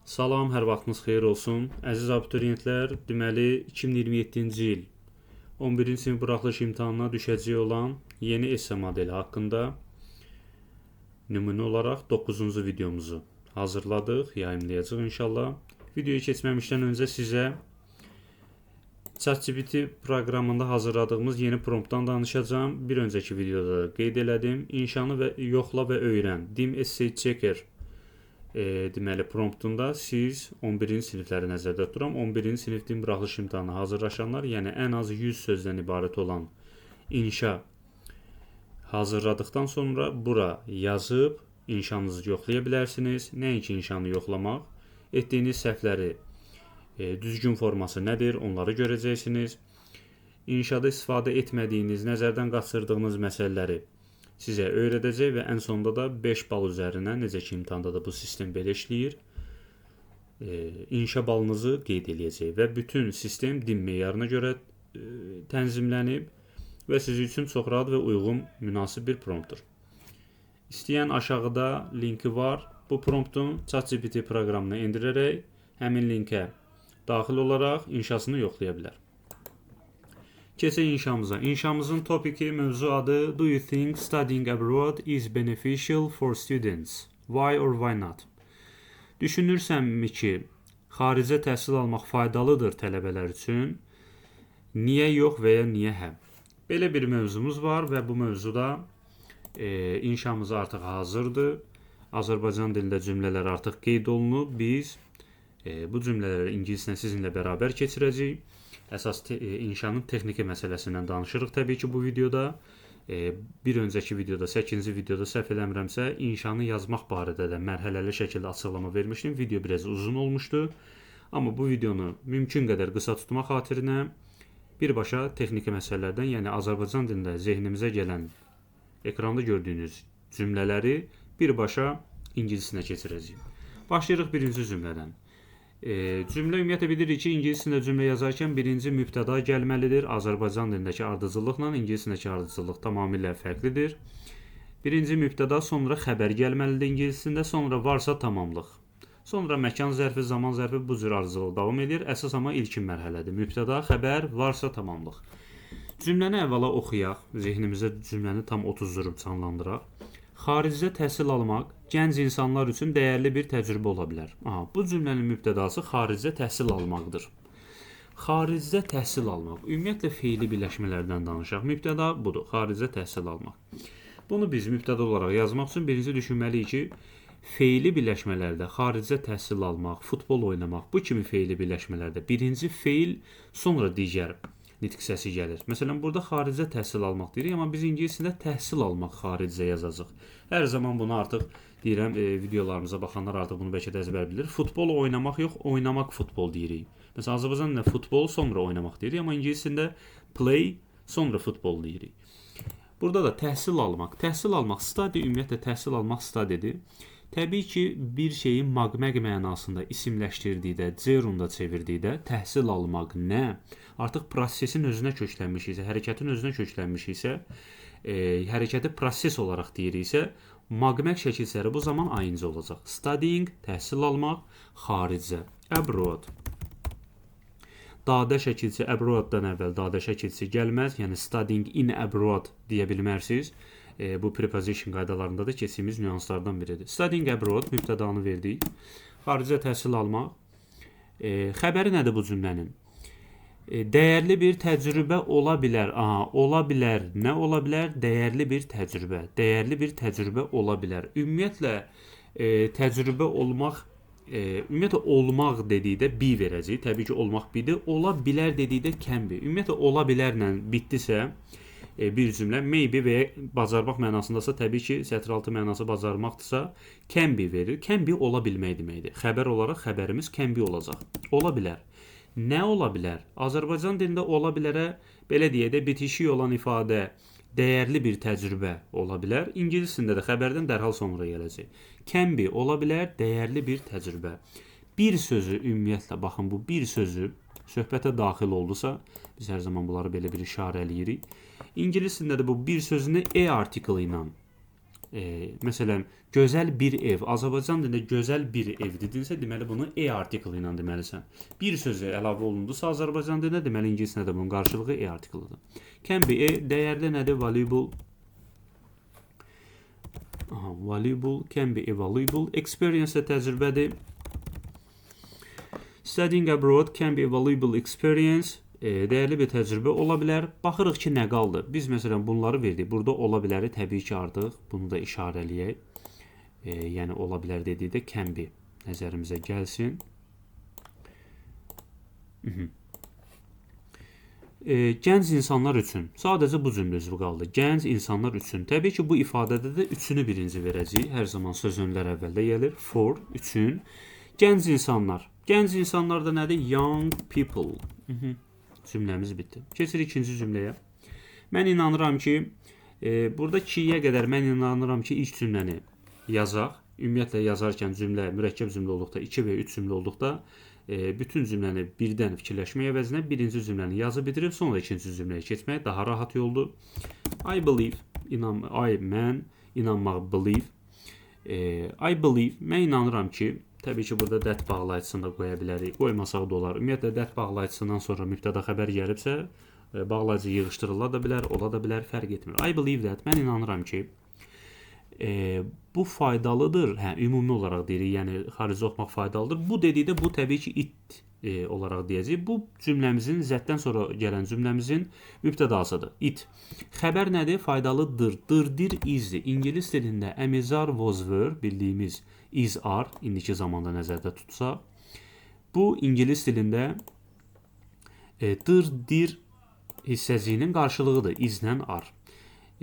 Salam, hər vaxtınız xeyir olsun. Əziz abituriyentlər, deməli 2027-ci il 11-ci sinif buraxılış imtahanına düşəcək olan yeni esse modeli haqqında nümunə olaraq 9-cu videomuzu hazırladıq, yayımlayacağıq inşallah. Videoyu keçməmişdən öncə sizə ChatGPT proqramında hazırladığımız yeni promptdan danışacağım. Bir öncəki videoda da qeyd elədim. İnşanı və yoxla və öyrən. DIM Essay Checker deməli promptunda siz 11-ci sinifləri nəzərdə tuturam. 11-ci sinif din buraxılış imtahanına hazırlaşanlar, yəni ən az 100 sözdən ibarət olan inşa hazırladıktan sonra bura yazıb inşanızı yoxlaya bilərsiniz. Nəinki inşanı yoxlamaq, etdiyiniz səhvləri düzgün forması nədir, onları görəcəksiniz. İnşada istifadə etmədiyiniz, nəzərdən qaçırdığınız məsələləri sizə öyrədəcək və ən sonunda da 5 bal üzərinə, necə ki imtahanda da bu sistem belə işləyir, inşa balınızı qeyd eləyəcək və bütün sistem DIM meyarına görə tənzimlənib və sizin üçün çox rahat və uyğun, münasib bir promptdur. İstəyən aşağıda linki var. Bu promptun ChatGPT proqramına endirərək həmin linkə daxil olaraq inşasını yoxlaya bilər. Keçək inşamıza. İnşamızın topiki, mövzu adı Do you think studying abroad is beneficial for students? Why or why not? Düşünürsənmi ki, xaricə təhsil almaq faydalıdır tələbələr üçün? Niyə yox və ya niyə hə? Belə bir mövzumuz var və bu mövzuda inşamız artıq hazırdır. Azərbaycan dilində cümlələr artıq qeyd olunub. Biz bu cümlələri ingiliscə sizinlə bərabər keçirəcəyik. Əsas inşanın texniki məsələsindən danışırıq təbii ki bu videoda. Bir öncəki videoda, 8-ci videoda səhv eləmirəmsə, inşanı yazmaq barədə də mərhələli şəkildə açıqlama vermişdim. Video biraz uzun olmuşdu. Amma bu videonu mümkün qədər qısa tutmaq xatirinə birbaşa texniki məsələlərdən, yəni Azərbaycan dilində zehnimizə gələn, ekranda gördüyünüz cümlələri birbaşa ingiliscə keçirəcəyik. Başlayırıq birinci cümlədən. Cümlə ümumiyyətlə bilirik ki, ingiliscə cümlə yazarkən birinci mübtəda gəlməlidir. Azərbaycan dilindəki ardıcıllıqla ingiliscədəki ardıcıllıq tamamilə fərqlidir. Birinci mübtəda, sonra xəbər gəlməlidir ingiliscədə, sonra varsa tamamlıq. Sonra məkan zərfi, zaman zərfi bu cür ardıcıllıq davam edir. Əsas amma ilkin mərhələdir. Mübtəda, xəbər, varsa tamamlıq. Cümləni əvvəla oxuyaq. Zehnimizdə cümləni tam 30 durub canlandıraq. Xaricdə təhsil almaq gənc insanlar üçün dəyərli bir təcrübə ola bilər. Bu cümlənin mübtədası xaricdə təhsil almaqdır. Xaricdə təhsil almaq. Ümumiyyətlə feili birləşmələrdən danışaq. Mübtəda budur. Xaricdə təhsil almaq. Bunu biz mübtəda olaraq yazmaq üçün birinci düşünməliyik ki, feili birləşmələrdə xaricdə təhsil almaq, futbol oynamaq, bu kimi feili birləşmələrdə birinci feil, sonra digər nitq səsi gəlir. Məsələn, burada xaricdə təhsil almaq deyirik, amma biz ingiliscədə təhsil almaq xaricdə yazacaq. Hər zaman bunu artıq deyirəm, videolarımıza baxanlar artıq bunu bəlkə də əzbər bilir. Futbol oynamaq yox, oynamaq futbol deyirik. Məsələn, Azərbaycan dilində futbol, sonra oynamaq deyirik, amma ingiliscədə play, sonra futbol deyirik. Burada da təhsil almaq. Təhsil almaq, study ümumiyyətlə təhsil almaq studydir. Təbii ki, bir şeyi maqmaq mənasında isimləşdirdikdə, cerunda çevirdikdə təhsil almaq nə? Artıq prosesin özünə köklənmişiksə, hərəkətin özünə köklənmişiksə, hərəkəti proses olaraq deyiriksə, maqmaq şəkilləri bu zaman ayıncı olacaq. Studying, təhsil almaq, xaricə, abroad. Dadə şəkilçi, abroaddan əvvəl dadə şəkilçi gəlməz, yəni studying in abroad deyə bilmərsiniz. Bu preposition qaydalarında da keçdiyimiz nüanslardan biridir. Studying abroad mübtədanı verdik. Xaricə təhsil almaq. Xəbəri nədir bu cümlənin? Dəyərli bir təcrübə ola bilər. Ola bilər. Nə ola bilər? Dəyərli bir təcrübə. Dəyərli bir təcrübə ola bilər. Ümumiyyətlə təcrübə olmaq, ümumiyyətlə olmaq dedikdə bi verəcək. Təbii ki, olmaq bidir. Ola bilər dedikdə can be. Ümumiyyətlə ola bilərlə bitdisə bir cümlə, maybe və ya bacarmaq mənasındasa, təbii ki, sətir altı mənası bacarmaqdırsa, can be verir. Can be ola bilmək deməkdir. Xəbər olaraq xəbərimiz can be olacaq. Ola bilər. Nə ola bilər? Azərbaycan dilində ola bilərə, belə deyək də, bitişik olan ifadə dəyərli bir təcrübə ola bilər. İngiliscədə də xəbərdən dərhal sonra gələcək. Can be ola bilər, dəyərli bir təcrübə. Bir sözü ümumiyyətlə, baxın, bu bir sözü söhbətə daxil oldusa, biz hər zaman bunları belə bir işarə eləyirik. İngiliscədə də bu bir sözünü article ilə Məsələn, gözəl bir ev. Azərbaycan dilində gözəl bir ev dedinsə, deməli bunu article ilə deməlisən. Bir sözü əlavə olundusa Azərbaycan dilində, deməli ingiliscədə də bunun qarşılığı article-dır. Can be dəyərli nədir? Valuable. Valuable, can be valuable. Experience də təcrübədir. Studying abroad can be a valuable experience. Dəyərli bir təcrübə ola bilər. Baxırıq ki, nə qaldı? Biz məsələn bunları verdik. Burada ola biləri təbii ki, artıq bunu da işarələyək. Yəni ola bilər dedikdə can be nəzərimizə gəlsin. Gənc insanlar üçün. Sadəcə bu cümlə üzvü qaldı. Gənc insanlar üçün. Təbii ki, bu ifadədə də üçünü birinci verəcəyik. Hər zaman söz önlər əvvəldə gəlir. For, üçün. Gənc insanlar. Gənc insanlar da nədir? Young people. Cümləmiz bitdi. Keçirik ikinci cümləyə. Mən inanıram ki, burada 2-yə qədər mən inanıram ki, ilk cümləni yazaq. Ümumiyyətlə yazarkən cümlə, mürəkkəb cümlə olduqda, 2 və 3 cümlə olduqda bütün cümləni birdən fikirləşmək əvəzinə birinci cümləni yazıb bitirib, sonra ikinci cümləyə keçmək daha rahat yoldur. I believe, mən, inanmaq, believe. I believe, mən inanıram ki, təbii ki, burada that bağlayıcısını da qoya bilərik. Qoymasaq da olar. Ümumiyyətlə, that bağlayıcısından sonra mübtəda xəbər gəlibsə, bağlayıcı yığışdırıla da bilər, ola da bilər, fərq etmir. I believe that, mən inanıram ki, bu faydalıdır. Ümumi olaraq deyirik, yəni xarici oxumaq faydalıdır. Bu dedikdə, bu təbii ki, it olaraq deyəcəyik. Bu cümləmizin, zətdən sonra gələn cümləmizin mübtədasıdır. It. Xəbər nədir? Faydalıdır. Dırdir, izdir. İngilis dilində əmizar, was, were, bildiyimiz is, are, indiki zamanda nəzərdə tutsaq. Bu, ingilis dilində dir hissəciyinin qarşılığıdır. Izlə are.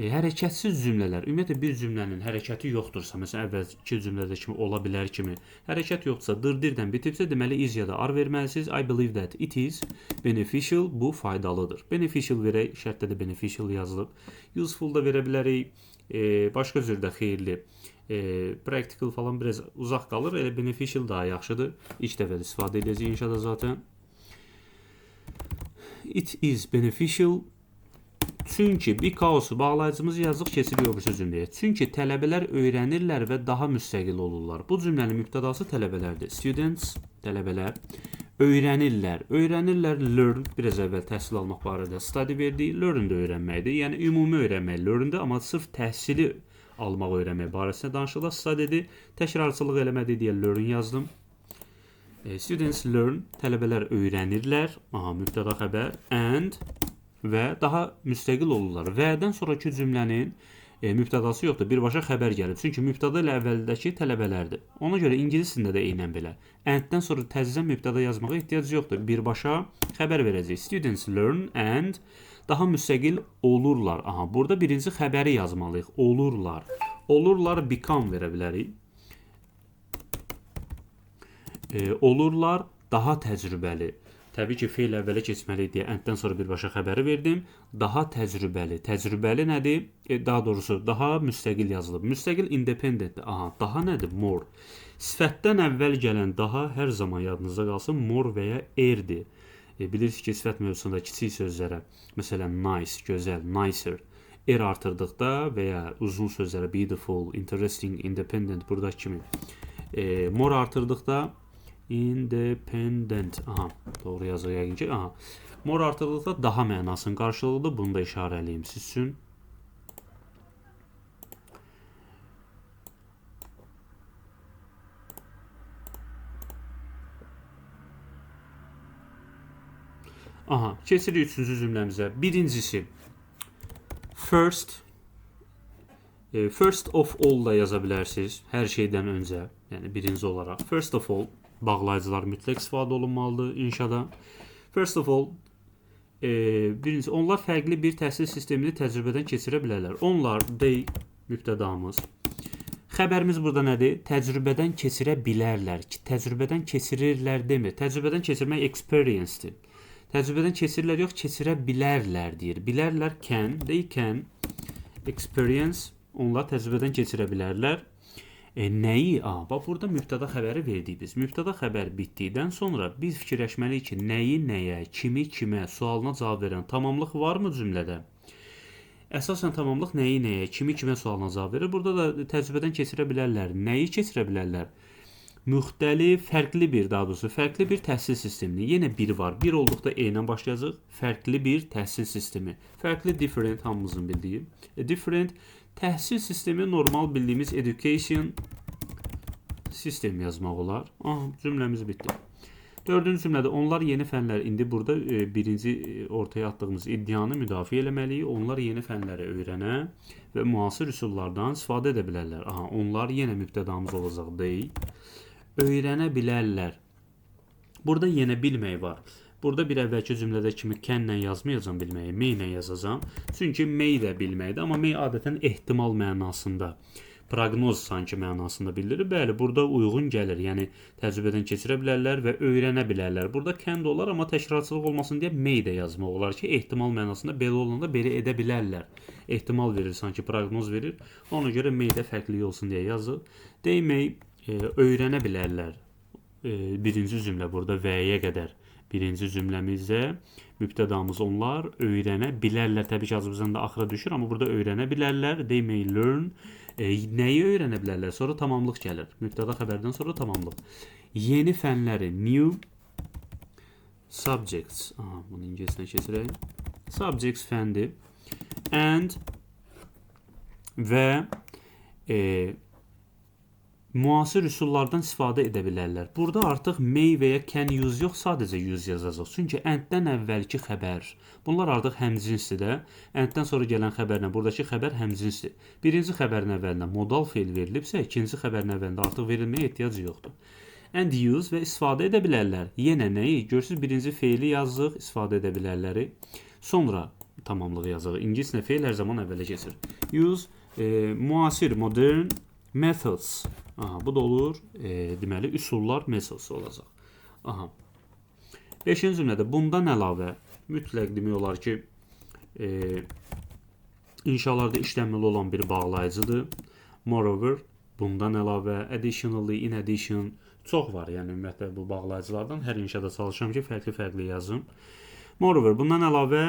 Hərəkətsiz cümlələr. Ümumiyyətlə, bir cümlənin hərəkəti yoxdursa, məsələn, əvvəlki cümlədə kimi ola bilər kimi, hərəkət yoxdursa, dirdən bitibsə, deməli, is ya da are verməlisiniz. I believe that it is beneficial. Bu, faydalıdır. Beneficial verək, şərtdə də beneficial yazılıb. Useful da verə bilərik. Başqa cürdə xeyirli. Practical falan biraz uzaq qalır. Elə beneficial daha yaxşıdır. İlk dəfə istifadə edəcəyik inşada zaten. It is beneficial. Çünki because bağlayıcımız yazıq, keçirik o birisi cümləyə. Çünki tələbələr öyrənirlər və daha müstəqil olurlar. Bu cümlənin mübtədası tələbələrdir. Students, tələbələr öyrənirlər. Öyrənirlər, learn, biraz əvvəl təhsil almaq barədə study verdik. Learn də öyrənməkdir. Yəni ümumi öyrənmək learn-də, amma sırf təhsili almaq, öyrənmək barəsində danışılır. Study-dir. Təkrarçılıq eləmədi deyə learn yazdım. Students learn, tələbələr öyrənirlər. Mübtəda xəbər. And və daha müstəqil olurlar. Vədən sonraki cümlənin mübtədası yoxdur. Birbaşa xəbər gəlib. Çünki mübtəda ilə əvvəldəki tələbələrdir. Ona görə ingilis dilində də eynən belə. And-dən sonra təzədən mübtəda yazmağa ehtiyac yoxdur. Birbaşa xəbər verəcək. Students learn and daha müstəqil olurlar. Burada birinci xəbəri yazmalıyıq. Olurlar. Olurlar become verə bilərik. Olurlar daha təcrübəli. Təbii ki, feil əvvələ keçməli deyə and-dən sonra birbaşa xəbəri verdim. Daha təcrübəli. Təcrübəli nədir? Daha doğrusu, daha müstəqil yazılıb. Müstəqil independentdir. Daha nədir? More. Sifətdən əvvəl gələn daha hər zaman yadınızda qalsın. More və ya erdir. Bilirsiniz ki, sifət mövzusunda kiçik sözlərə, məsələn, nice, gözəl, nicer, artırdıqda və ya uzun sözlərə beautiful, interesting, independent, buradakı kimi more artırdıqda independent. Doğru yazıq yəqin ki. More artırdıqda daha mənasının qarşılığıdır. Bunu da işarələyim siz üçün. Keçirik üçüncü cümləmizə. Birincisi first. First of all da yaza bilərsiniz. Hər şeydən öncə. Yəni birinci olaraq. First of all. Bağlayıcılar mütləq istifadə olunmalıdır inşada. First of all, birincisi, onlar fərqli bir təhsil sistemini təcrübədən keçirə bilərlər. Onlar, they, mübtədamız. Xəbərimiz burada nədir? Təcrübədən keçirə bilərlər. Təcrübədən keçirirlər demir. Təcrübədən keçirmək experience-dir. Təcrübədən keçirirlər yox, keçirə bilərlər deyir. Bilərlər can, they can experience. Onlar təcrübədən keçirə bilərlər. Nəyi? Bax, burada mübtəda xəbəri verdik biz. Mübtəda xəbər bitdikdən sonra biz fikirləşməliyik ki, nəyi nəyə, kimi kimə sualına cavab verən tamamlıq varmı cümlədə? Əsasən tamamlıq nəyi nəyə, kimi kimə sualına cavab verir. Burada da təcrübədən keçirə bilərlər. Nəyi keçirə bilərlər? Müxtəlif, fərqli bir təhsil sistemini. Yenə bir var. Bir olduqda E ilə başlayacaq. Fərqli bir təhsil sistemi. Fərqli, different hamımızın bildiyi. Different təhsil sistemi normal bildiyimiz education sistem yazmaq olar. Cümləmiz bitdi. Dördüncü cümlədə onlar yeni fənlər, indi burada birinci ortaya atdığımız iddianı müdafiə eləməliyik. Onlar yeni fənləri öyrənə və müasir üsullardan istifadə edə bilərlər. Onlar yenə mübtədamız olacaq deyil. Öyrənə bilərlər. Burada yenə bilmək var. Burada bir əvvəlki cümlədə kimi kənlə yazmayacağam bilməyi, may ilə yazacağam. Çünki may də bilməkdir, amma may adətən ehtimal mənasında, proqnoz sanki mənasında bildirir. Bəli, burada uyğun gəlir. Yəni təcrübədən keçirə bilərlər və öyrənə bilərlər. Burada can də olar, amma təkrarçılıq olmasın deyə may də yazmaq olar ki, ehtimal mənasında belə olanda belə edə bilərlər. Ehtimal verir, sanki proqnoz verir. Ona görə may də fərqli olsun deyə yazır. They may öyrənə bilərlər. Birinci cümlə burada və-yə qədər. Birinci cümləmizdə mübtədamız onlar öyrənə bilərlər. Təbii ki, Azərbaycanda axıra düşür, amma burada öyrənə bilərlər. They may learn. Nəyi öyrənə bilərlər? Sonra tamamlıq gəlir. Mübtəda xəbərdən sonra tamamlıq. Yeni fənləri, new subjects. Bunu ingiliscə keçirək. Subjects fəndir. And və müasir üsullardan istifadə edə bilərlər. Burada artıq may və ya can use yox, sadəcə use yazacaq. Çünki and-dən əvvəlki xəbər. Bunlar artıq həmcinsdir də. And-dən sonra gələn xəbərlə buradakı xəbər həmcinsdir. Birinci xəbərin əvvəlinə modal feil verilibsə, ikinci xəbərin əvvəlində artıq verilməyə ehtiyac yoxdur. And use və istifadə edə bilərlər. Yenə nəyi? Görürsünüz, birinci feili yazıq, istifadə edə bilərləri. Sonra tamamlığı yazıq. İngiliscə feil hər zaman əvvələ keçir. Use, müasir, modern methods. Bu da olur, deməli, üsullar methods olacaq. 5-ci cümlədə bundan əlavə mütləq demək olar ki, inşalarda işlənməli olan bir bağlayıcıdır. Moreover, bundan əlavə, additionally, in addition, çox var. Yəni, ümumiyyətlə, bu bağlayıcılardan hər inşada çalışıram ki, fərqli yazım. Moreover, bundan əlavə,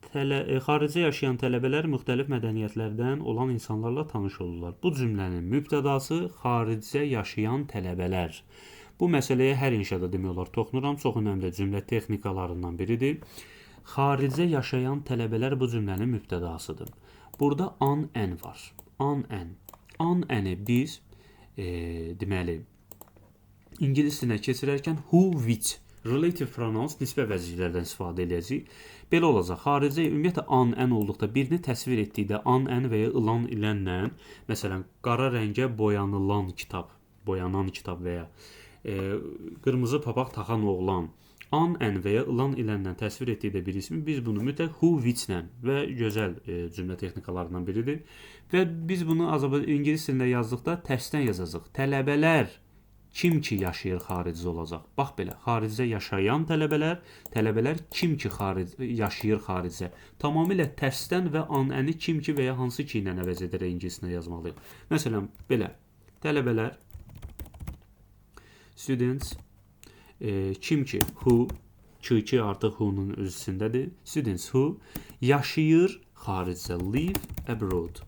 xaricdə yaşayan tələbələr müxtəlif mədəniyyətlərdən olan insanlarla tanış olurlar. Bu cümlənin mübtədası xaricdə yaşayan tələbələr. Bu məsələyə hər inşada demək olar toxunuram. Çox önəmli cümlə texnikalarından biridir. Xaricdə yaşayan tələbələr bu cümlənin mübtədasıdır. Burada an-ən var. An-ən. An-əni biz deməli ingilis dilinə keçirərkən who, which, relative pronouns, nisbə vəzifələrdən istifadə edəcəyik. Belə olacaq. Xaricdə ümumiyyətlə an-ən olduqda birini təsvir etdikdə an-ən və ya ilan ilənlə, məsələn, qara rəngə boyanan kitab və ya qırmızı papaq taxan oğlan, an-ən və ya ilan ilənlə təsvir etdikdə bir ismi, biz bunu mütləq who, which-lə və gözəl cümlə texnikalarından biridir. Və biz bunu ingilis dilində yazdıqda tərsdən yazacaq. Tələbələr kim ki yaşayır xaricdə olacaq. Bax belə, xaricdə yaşayan tələbələr kim ki yaşayır xaricdə. Tamamilə tərsdən və an-əni kim ki və ya hansı ki ilə əvəz edərək ingiliscə yazmalıyıq. Məsələn, belə, tələbələr, students, kim ki, who, ki artıq who-nun özündədir. Students who yaşayır xaricdə, live abroad.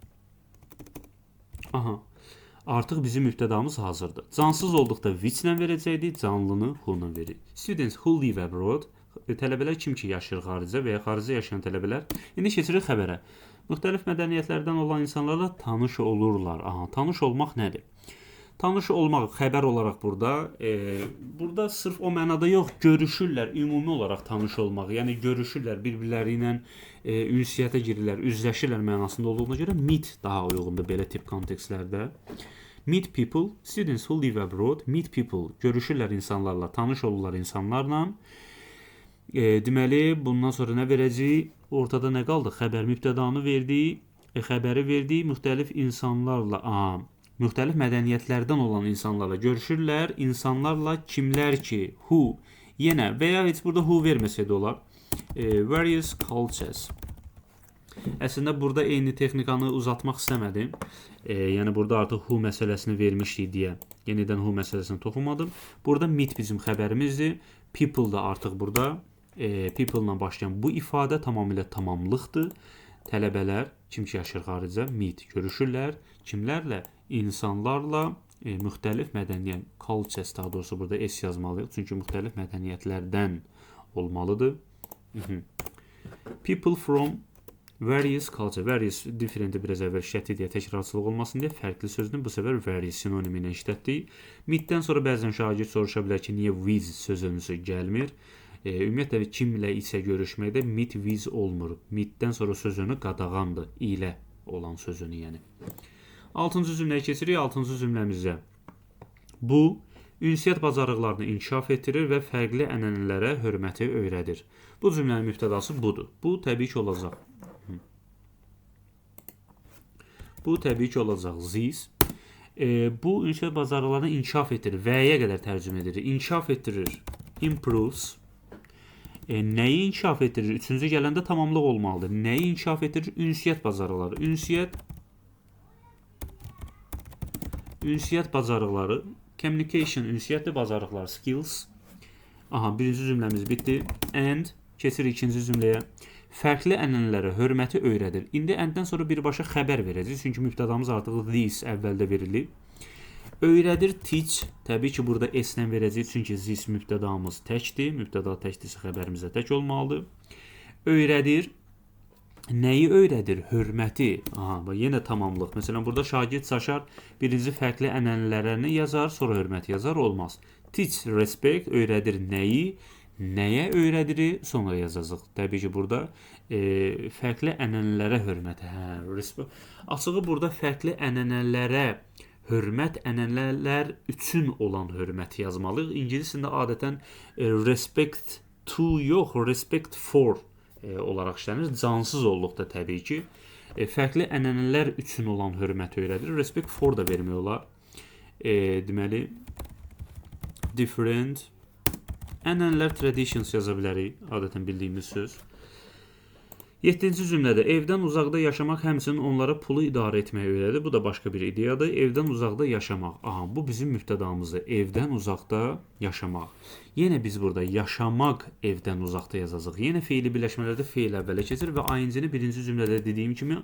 Artıq bizim mübtədamız hazırdır. Cansız olduqda which-lə verəcəkdik, canlını who-la verir. Students who live abroad, tələbələr kim ki yaşayır xaricdə və ya xaricdə yaşayan tələbələr. İndi keçirik xəbərə. Müxtəlif mədəniyyətlərdən olan insanlarla tanış olurlar. Tanış olmaq nədir? Tanış olmaq xəbər olaraq burada sırf o mənada yox, görüşürlər, ümumi olaraq tanış olmaq. Yəni görüşürlər, bir-birləri ilə ünsiyyətə girirlər, üzləşirlər mənasında olduğuna görə meet daha uyğundur belə tip kontekstlərdə. Meet people, students who live abroad, meet people, görüşürlər insanlarla, tanış olurlar insanlarla. Deməli, bundan sonra nə verəcəyik? Ortada nə qaldı? Xəbər mübtədanı verdik, xəbəri verdik, müxtəlif insanlarla, müxtəlif mədəniyyətlərdən olan insanlarla görüşürlər, insanlarla kimlər ki, who, yenə və ya heç burada who verməsəydi olar, various cultures. Əslində, burada eyni texnikanı uzatmaq istəmədim. Yəni, burada artıq who məsələsini vermişdik deyə yenidən who məsələsini toxunmadım. Burada meet bizim xəbərimizdir. People da artıq burada, people-la başlayan bu ifadə tamamilə tamamlıqdır. Tələbələr, kim ki yaşayır xaricdə, meet, görüşürlər. Kimlərlə? İnsanlarla müxtəlif mədəniyyət, cultures daha doğrusu burada S yazmalıyıq. Çünki müxtəlif mədəniyyətlərdən olmalıdır. People from various culture, various different biraz əvvəl işlətdik deyə təkrarçılıq olmasın deyə fərqli sözünü bu səfər various sinonim ilə işlətdik. Meetdən sonra bəzən şagird soruşa bilər ki, niyə with sözünüzü gəlmir? Ümumiyyətlə kimlə isə görüşməkdə meet with olmur. Meetdən sonra sözünü qadağandır, ilə olan sözünü yəni. 6-cı cümləyə keçirik. 6-cı cümləmizdə bu ünsiyyət bacarıqlarını inkişaf etdirir və fərqli ənənələrə hörməti öyrədir. Bu cümlənin mübtədası budur. Bu təbii ki olacaq. Bu təbii ki olacaq this. Bu ünsiyyət bacarıqlarını inkişaf etdirir. Və-yə qədər tərcümə edilir. İnkişaf etdirir. Improves. Nəyi inkişaf etdirir? Üçüncü gələndə tamamlıq olmalıdır. Nəyi inkişaf etdirir? Ünsiyyət bacarıqları. Ünsiyyət bacarıqları. Communication, ünsiyyətli bacarıqlar. Skills. Aha, birinci cümləmiz bitdi. And. Keçirik ikinci cümləyə. Fərqli ənənələrə hörməti öyrədir. İndi əndən sonra birbaşa xəbər verəcək. Çünki mübtədamız artıq this əvvəldə verilib. Öyrədir, teach. Təbii ki, burada S-lə verəcək. Çünki this mübtədamız təkdir. Mübtəda təkdirsə xəbərimiz də tək olmalıdır. Öyrədir. Nəyi öyrədir? Hörməti. Aha, yenə tamamlıq. Məsələn, burada şagird Saşar birinci fərqli ənənələrini yazar, sonra hörməti yazar, olmaz. Teach, respect, öyrədir nəyi? Nəyə öyrədir? Sonra yazacaq. Təbii ki, burada fərqli ənənələrə hörmət. Açığı burada fərqli ənənələrə hörmət, ənənələr üçün olan hörməti yazmalıyıq. İngiliscəsində adətən respect to yox, respect for olaraq işlənir. Cansız olduqda təbii ki, fərqli ənənələr üçün olan hörməti öyrədir. Respect for da vermək olar. Deməli, different ənənələr, traditions yaza bilərik. Adətən bildiyimiz söz. 7-ci cümlədə evdən uzaqda yaşamaq həmçinin onlara pulu idarə etməyə öyrədir. Bu da başqa bir ideyadır. Evdən uzaqda yaşamaq. Aha, bu bizim mübtədamızdır. Evdən uzaqda yaşamaq. Yenə biz burada yaşamaq evdən uzaqda yazacağıq. Yenə feili birləşmələrdə feil əvvələ keçir və ING-ni birinci cümlədə dediyim kimi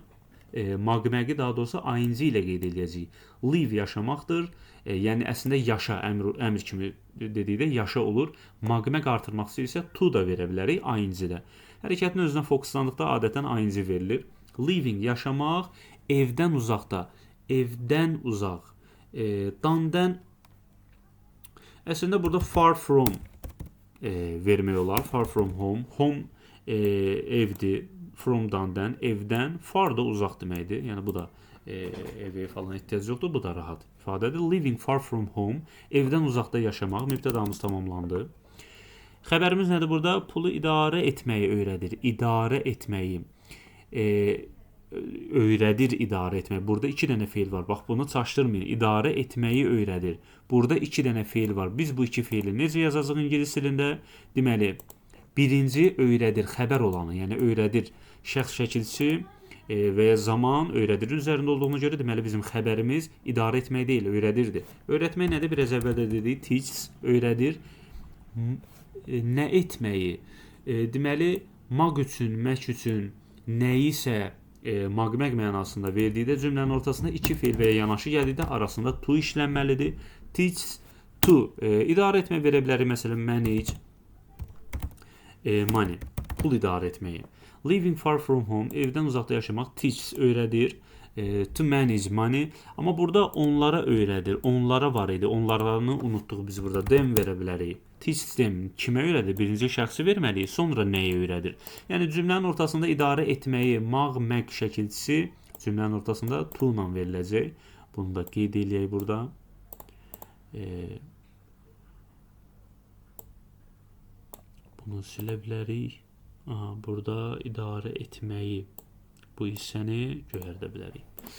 magməqi daha doğrusu ING ilə qeyd edəcəyik. Live yaşamaqdır. Yəni əslində yaşa əmr kimi dedikdə yaşa olur. Magməq artırmaq istəyirsə to da verə bilərik ING-də. Hərəkətin özünə fokuslandıqda adətən ING verilir. Living yaşamaq, evdən uzaqda, evdən uzaq. Dandan əslində burada far from vermək olar. Far from home. Home evdir. From dandan, evdən, far da uzaq deməkdir. Yəni bu da evə falan ehtiyac yoxdur. Bu da rahat ifadədir. Living far from home, evdən uzaqda yaşamaq. Mübtədamız tamamlandı. Xəbərimiz nədir burada? Pulu idarə etməyi öyrədir. İdarə etməyi öyrədir, idarə etmək. Burada 2 dənə feil var. Bax, bunu çaşdırmayın. İdarə etməyi öyrədir. Burada 2 dənə feil var. Biz bu 2 feili necə yazacağıq ingilis dilində? Deməli, birinci öyrədir, xəbər olanı. Yəni öyrədir şəxs şəkilçisi və ya zaman öyrədirin üzərində olduğuna görə deməli bizim xəbərimiz idarə etmək deyil, öyrədirdir. Öyrətmək nədir? Biraz əvvəldə dedik. Teach öyrədir. Nə etməyi? Deməli, mag üçün, mək üçün nəyisə magməq mənasında verdikdə cümlənin ortasında 2 feil və ya yanaşı gəldikdə arasında to işlənməlidir. Teach to idarə etmək verə bilərik. Məsələn, manage money, pul idarə etməyi. Living far from home, evdən uzaqda yaşamaq. Teach öyrədir. To manage money. Amma burada onlara öyrədir. Onlara var idi. Onlarını unutduq biz burada. Them verə bilərik. Teach them kimə öyrədir? Birinci şəxsi verməliyik. Sonra nəyə öyrədir? Yəni cümlənin ortasında idarə etməyi mag, məq şəkilçisi cümlənin ortasında to ilə veriləcək. Bunu da qeyd eləyək burada. Bunu silə bilərik. Aha, burada idarə etməyi bu hissəni göyərdə bilərik.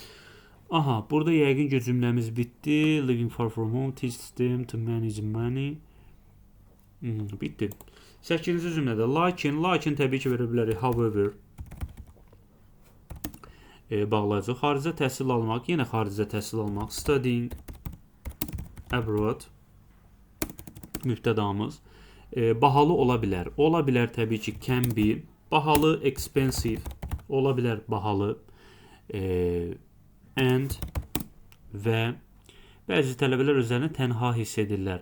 Aha, burada yəqin ki cümləmiz bitdi. Living far from home, teach them to manage money. Bitdi. 8-ci cümlədə lakin təbii ki verə bilərik. However bağlayacaq. Xaricdə təhsil almaq, yenə xaricdə təhsil almaq. Studying abroad mübtədamız. Bahalı ola bilər. Ola bilər təbii ki can be. Bahalı expensive. Ola bilər bahalı, and və bəzi tələbələr özlərini tənha hiss edirlər.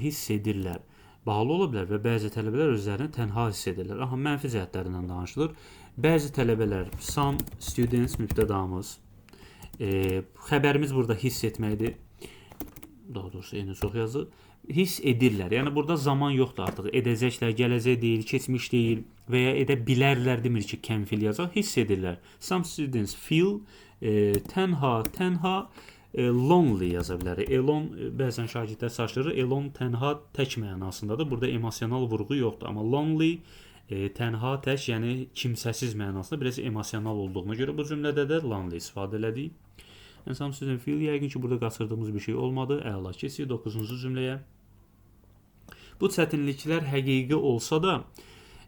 Hiss edirlər. Bahalı ola bilər və bəzi tələbələr özlərini tənha hiss edirlər. Mənfi cəhətlərindən danışılır. Bəzi tələbələr, some students mübtədamız. Xəbərimiz burada hiss etməkdir. Daha doğrusu yenə çox yazır. Hiss edirlər. Yəni burada zaman yoxdur artıq. Edəcəklər, gələcək deyil, keçmiş deyil və ya edə bilərlər demir ki, can feel yazacaq. Hiss edirlər. Some students feel tənha, lonely yaza bilərik. Alone bəzən şagirdlər çaşdırır. Alone tənha, tək mənasındadır. Burada emosional vurğu yoxdur. Amma lonely tənha, tək, yəni kimsəsiz mənasında biraz emosional olduğuna görə bu cümlədə də lonely istifadə elədik. And some students feel, yəqin ki, burada qaçırdığımız bir şey olmadı. Əla, keçirik 9-cu cümləyə. Bu çətinliklər həqiqi olsa da,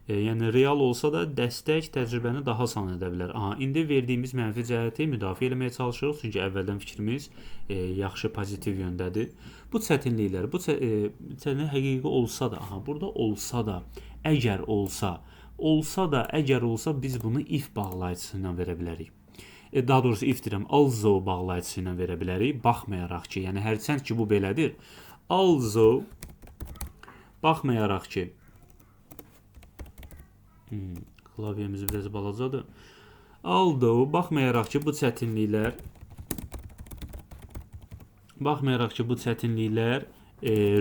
yəni real olsa da dəstək təcrübəni daha asan edə bilər. İndi verdiyimiz mənfi cəhəti müdafiə etməyə çalışırıq, çünki əvvəldən fikrimiz yaxşı, pozitiv yöndədir. Bu çətinliklər, çətinlik həqiqi olsa da, burada olsa da, əgər olsa, əgər olsa biz bunu if bağlayıcısı ilə verə bilərik. Daha doğrusu if deyirəm, also bağlayıcısı ilə verə bilərik, baxmayaraq ki, yəni hərçənd ki bu belədir. Also, baxmayaraq ki, klavyemiz biraz balacadır. Although, baxmayaraq ki bu çətinliklər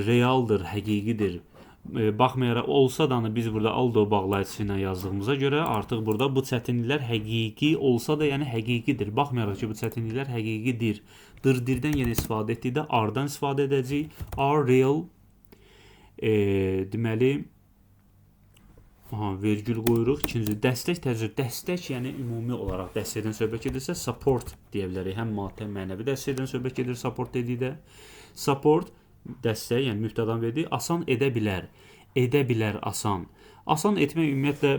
realdır, həqiqidir. Baxmayaraq olsa da biz burada although bağlayıcısı ilə yazdığımıza görə artıq burada bu çətinliklər həqiqi olsa da, yəni həqiqidir. Baxmayaraq ki bu çətinliklər həqiqidir. Dirdən yenə istifadə etdikdə are-dan istifadə edəcəyik. Are real. Deməli, vergül qoyuruq. İkinci, dəstək təcrübə. Dəstək, yəni ümumi olaraq dəstəkdən söhbət edirsə, support deyə bilərik. Həm maddi, həm mənəvi dəstəkdən söhbət edir support dedikdə. Support, dəstək, yəni mübtədan verdik. Asan edə bilər. Edə bilər, asan. Asan etmək ümumiyyətlə,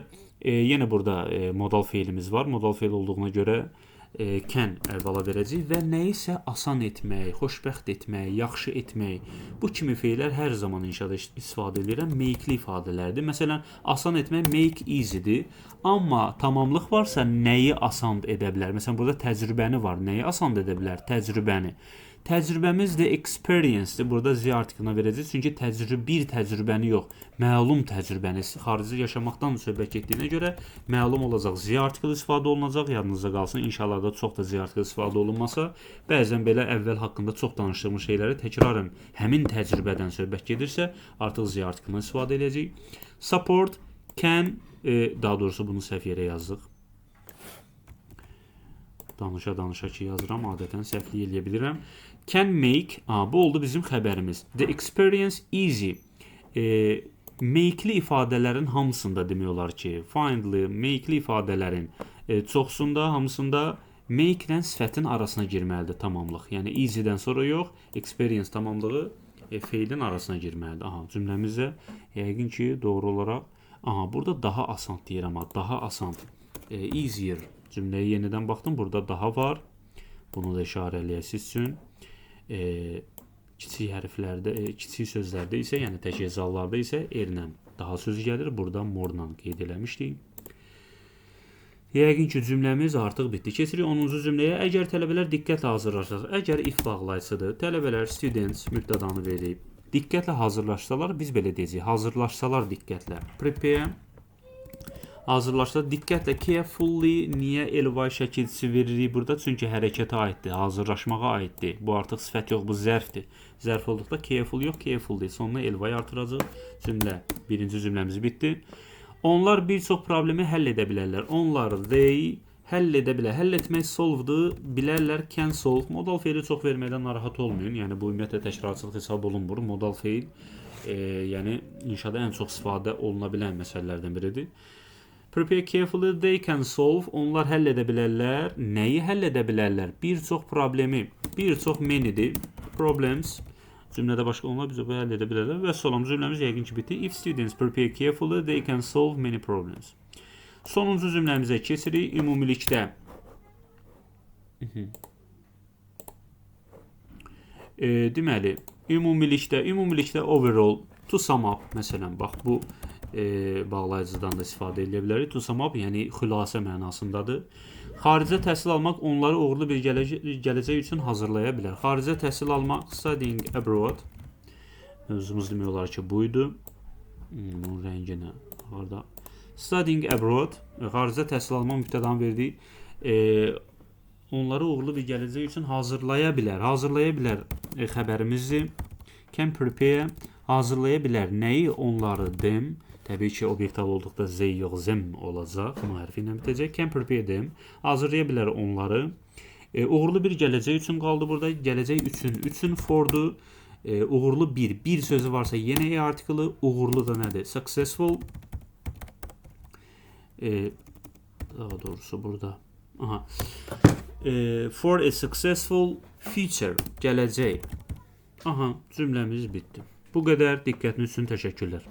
yenə burada modal feilimiz var. Modal feil olduğuna görə can əvvəla verəcəyik və nəyisə asan etmək, xoşbəxt etmək, yaxşı etmək. Bu kimi feillər hər zaman inşada istifadə edirəm. Make-li ifadələrdir. Məsələn, asan etmək make easy-dir. Amma tamamlıq varsa nəyi asan edə bilər? Məsələn, burada təcrübəni var. Nəyi asan edə bilər? Təcrübəni. Təcrübəmiz də experience-dir. Burada Z artiklına verəcək. Çünki bir təcrübəni yox, məlum təcrübəni, xarici yaşamaqdan söhbət etdiyinə görə məlum olacaq. Z artiklı istifadə olunacaq. Yadınızda qalsın. İnşallah çox da Z artiklı istifadə olunmasa, bəzən belə əvvəl haqqında çox danışdığımız şeyləri təkrarən həmin təcrübədən söhbət gedirsə, artıq Z artiklını istifadə edəcəyik. Support, can, daha doğrusu bunu səhv yerə yazdıq. Danışa ki yazıram, adətən səhvlik eləyə bilirəm. Can make, bu oldu bizim xəbərimiz. The experience easy. Make-li ifadələrin hamısında demək olar ki, find-li, make-li ifadələrin çoxsunda, hamısında make ilə sifətin arasına girməlidir tamamlıq. Yəni easy-dən sonra yox, experience tamamlığı feilin arasına girməlidir. Cümləmizdə yəqin ki doğru olaraq, burada daha asan deyirəm, daha asan, easier. Cümləyə yenidən baxdım, burada daha var. Bunu da işarələyəsiz üçün. Kiçik hərflərdə, kiçik sözlərdə isə, yəni tək ecallarda isə erlə daha söz gəlir. Burada morla qeyd eləmişdik. Yəqin ki cümləmiz artıq bitdi. Keçirik 10-cu cümləyə. Əgər tələbələr diqqətlə hazırlaşsalar, əgər if bağlayıcıdır, tələbələr students mübtədanı verib diqqətlə hazırlaşsalar, biz belə deyəcəyik. Hazırlaşsalar diqqətlə. Prepare. Hazırlaşsa diqqətlə, carefully, niyə ly şəkilçisi veririk burada? Çünki hərəkətə aiddir, hazırlaşmağa aiddir. Bu artıq sifət yox, bu zərfdir. Zərf olduqda careful yox, carefuldir. Sonuna ly artıracaq. Cümlə, birinci cümləmiz bitdi. Onlar bir çox problemi həll edə bilərlər. Onlar, they, həll edə bilər. Həll etmək solve'dır, bilərlər, can solve. Modal feili çox verməkdən narahat olmayın. Yəni, bu ümumiyyətlə təkrarçılıq hesab olunmur. Modal feil, yəni, inşada ən çox istifadə oluna bilən məsələlərdən biridir. Prepare carefully, they can solve. Onlar həll edə bilərlər. Nəyi həll edə bilərlər? Bir çox problemi. Bir çox many'dir. Problems. Cümlədə başqa onlar biz həll edə bilərlər. Və son cümləmiz yəqin ki bitdi. If students prepare carefully, they can solve many problems. Sonuncu cümləmizə keçirik. Ümumilikdə. Deməli, ümumilikdə overall, to sum up, məsələn, bax bu bağlayıcıdan da istifadə edə bilərik. To sum up, yəni xülasə mənasındadır. Xaricə təhsil almaq onları uğurlu bir gələcək üçün hazırlaya bilər. Xaricə təhsil almaq, studying abroad. Mövzumuz demək olar ki, buydu. Bunun rənginə harda? Studying abroad, xaricə təhsil almaq mübtədanın verdiyi onları uğurlu bir gələcək üçün hazırlaya bilər. Hazırlaya bilər xəbərimizdir. Can prepare, hazırlaya bilər nəyi? Onları, them. Təbii ki, obyektiv olduqda z yox, them olacaq. M hərfi ilə bitəcək. Can prepare them, hazırlaya bilər onları. Uğurlu bir gələcək üçün qaldı burada. Gələcək üçün fordur. Uğurlu bir sözü varsa yenə e artiklı. Uğurlu da nədir? Successful. Daha doğrusu burada. Aha. For a successful future, gələcək. Aha, cümləmiz bitdi. Bu qədər. Diqqətiniz üçün təşəkkürlər.